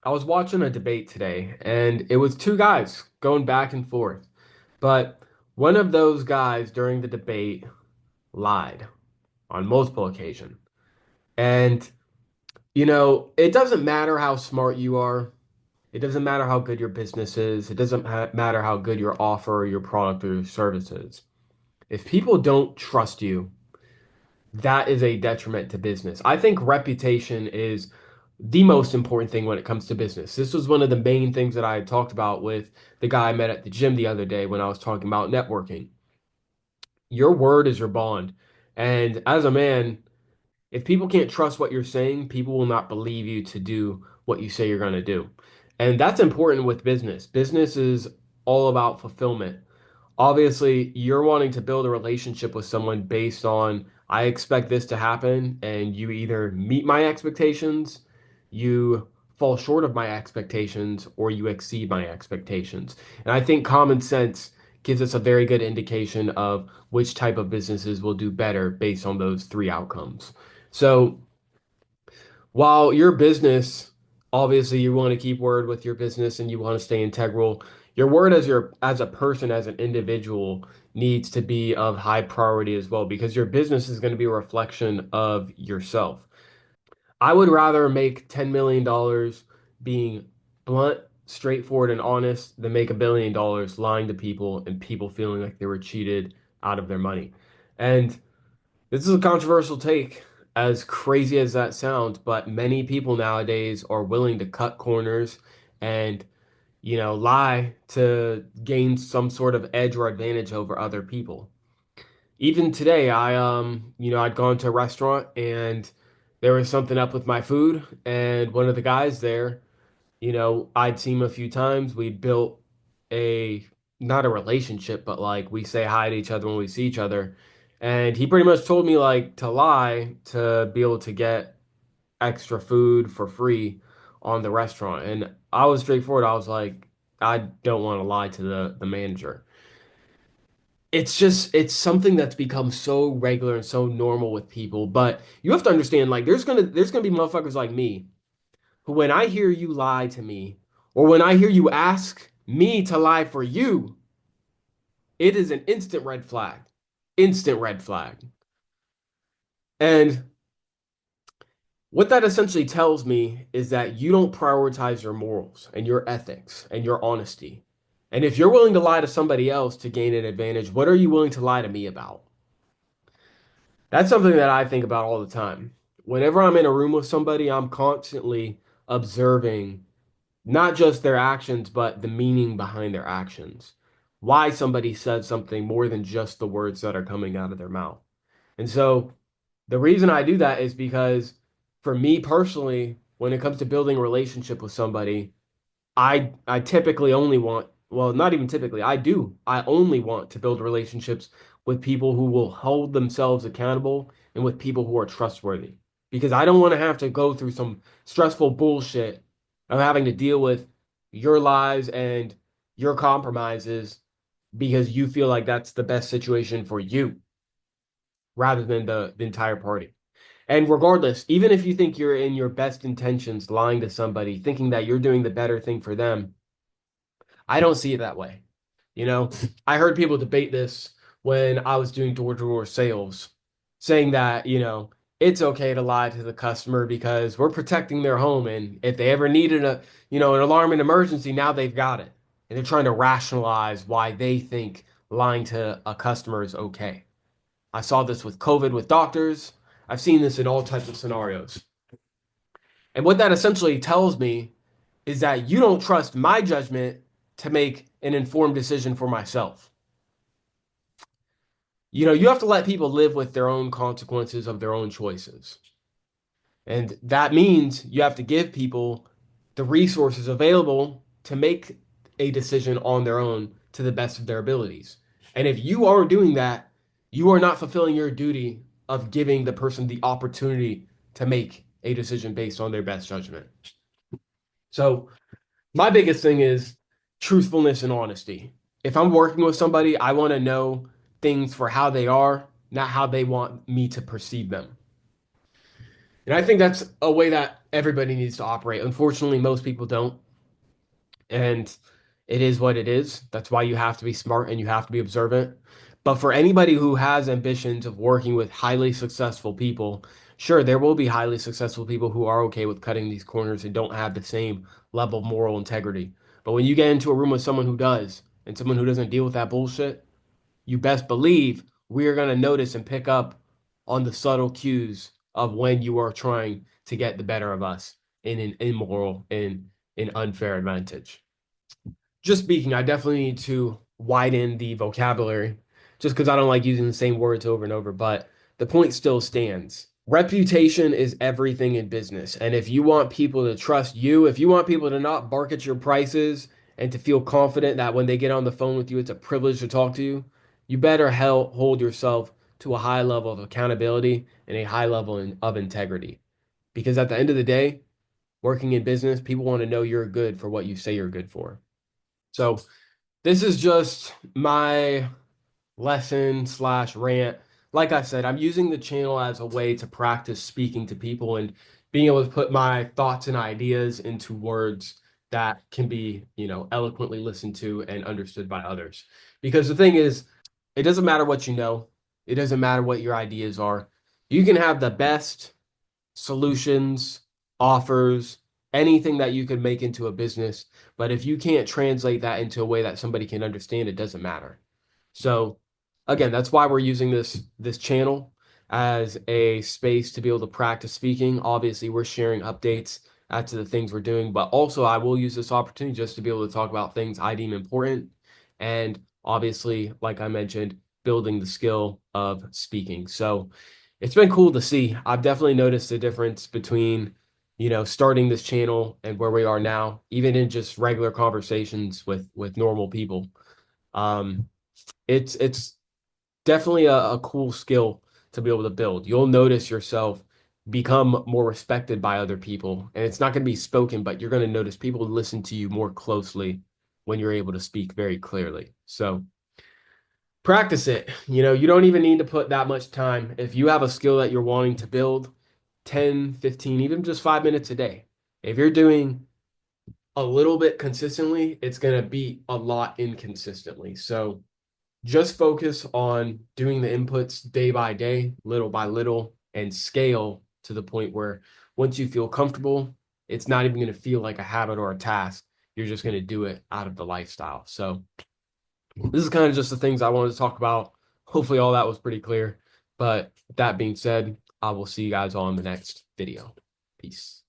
I was watching a debate today, and it was two guys going back and forth. But one of those guys during the debate lied on multiple occasions. And, it doesn't matter how smart you are. It doesn't matter how good your business is. It doesn't matter how good your offer or your product or your service is. If people don't trust you, that is a detriment to business. I think reputation is the most important thing when it comes to business. This was one of the main things that I had talked about with the guy I met at the gym the other day when I was talking about networking. Your word is your bond. And as a man, if people can't trust what you're saying, people will not believe you to do what you say you're going to do. And that's important with business. Business is all about fulfillment. Obviously, you're wanting to build a relationship with someone based on, I expect this to happen, and you either meet my expectations, you fall short of my expectations, or you exceed my expectations. And I think common sense gives us a very good indication of which type of businesses will do better based on those three outcomes. So, while your business, obviously you want to keep word with your business and you want to stay integral, your word as a person, as an individual needs to be of high priority as well because your business is going to be a reflection of yourself. I would rather make $10 million being blunt, straightforward, and honest than make $1 billion lying to people and people feeling like they were cheated out of their money. And this is a controversial take, as crazy as that sounds, but many people nowadays are willing to cut corners and, lie to gain some sort of edge or advantage over other people. Even today, I'd gone to a restaurant and there was something up with my food, and one of the guys there, I'd seen him a few times. We'd built a not a relationship, but like we say hi to each other when we see each other. And he pretty much told me like to lie to be able to get extra food for free on the restaurant. And I was straightforward. I was like, I don't want to lie to the manager. It's something that's become so regular and so normal with people. But you have to understand, like, there's gonna be motherfuckers like me who, when I hear you lie to me, or when I hear you ask me to lie for you, it is an instant red flag. Instant red flag. And what that essentially tells me is that you don't prioritize your morals and your ethics and your honesty. And if you're willing to lie to somebody else to gain an advantage, what are you willing to lie to me about? That's something that I think about all the time. Whenever I'm in a room with somebody, I'm constantly observing not just their actions, but the meaning behind their actions. Why somebody said something more than just the words that are coming out of their mouth. And so the reason I do that is because for me personally, when it comes to building a relationship with somebody, I typically only want, well, not even typically, I do. I only want to build relationships with people who will hold themselves accountable and with people who are trustworthy. Because I don't want to have to go through some stressful bullshit of having to deal with your lies and your compromises because you feel like that's the best situation for you rather than the entire party. And regardless, even if you think you're in your best intentions lying to somebody, thinking that you're doing the better thing for them, I don't see it that way. You know, I heard people debate this when I was doing door-to-door sales, saying that, it's okay to lie to the customer because we're protecting their home. And if they ever needed an alarm in emergency, now they've got it. And they're trying to rationalize why they think lying to a customer is okay. I saw this with COVID with doctors. I've seen this in all types of scenarios. And what that essentially tells me is that you don't trust my judgment to make an informed decision for myself. You have to let people live with their own consequences of their own choices. And that means you have to give people the resources available to make a decision on their own to the best of their abilities. And if you aren't doing that, you are not fulfilling your duty of giving the person the opportunity to make a decision based on their best judgment. So, my biggest thing is truthfulness and honesty. If I'm working with somebody, I want to know things for how they are, not how they want me to perceive them. And I think that's a way that everybody needs to operate. Unfortunately, most people don't. And it is what it is. That's why you have to be smart and you have to be observant. But for anybody who has ambitions of working with highly successful people, sure, there will be highly successful people who are okay with cutting these corners and don't have the same level of moral integrity. But when you get into a room with someone who does and someone who doesn't deal with that bullshit, you best believe we are going to notice and pick up on the subtle cues of when you are trying to get the better of us in an immoral and an unfair advantage. Just speaking, I definitely need to widen the vocabulary just because I don't like using the same words over and over, but the point still stands. Reputation is everything in business. And if you want people to trust you, if you want people to not bark at your prices and to feel confident that when they get on the phone with you, it's a privilege to talk to you, you better hold yourself to a high level of accountability and a high level of integrity. Because at the end of the day, working in business, people want to know you're good for what you say you're good for. So this is just my lesson slash rant. Like I said, I'm using the channel as a way to practice speaking to people and being able to put my thoughts and ideas into words that can be, eloquently listened to and understood by others. Because the thing is, it doesn't matter what you know, it doesn't matter what your ideas are. You can have the best solutions, offers, anything that you could make into a business. But if you can't translate that into a way that somebody can understand, it doesn't matter. So again, that's why we're using this channel as a space to be able to practice speaking. Obviously, we're sharing updates as to the things we're doing, but also I will use this opportunity just to be able to talk about things I deem important. And obviously, like I mentioned, building the skill of speaking. So it's been cool to see. I've definitely noticed the difference between, starting this channel and where we are now, even in just regular conversations with normal people. Um, it's definitely a cool skill to be able to build. You'll notice yourself become more respected by other people, and it's not going to be spoken, but you're going to notice people listen to you more closely when you're able to speak very clearly. So practice it. You don't even need to put that much time. If you have a skill that you're wanting to build, 10, 15, even just 5 minutes a day. If you're doing a little bit consistently, it's going to be a lot inconsistently. So just focus on doing the inputs day by day, little by little, and scale to the point where once you feel comfortable, it's not even going to feel like a habit or a task. You're just going to do it out of the lifestyle. So this is kind of just the things I wanted to talk about. Hopefully, all that was pretty clear. But that being said, I will see you guys on the next video. Peace.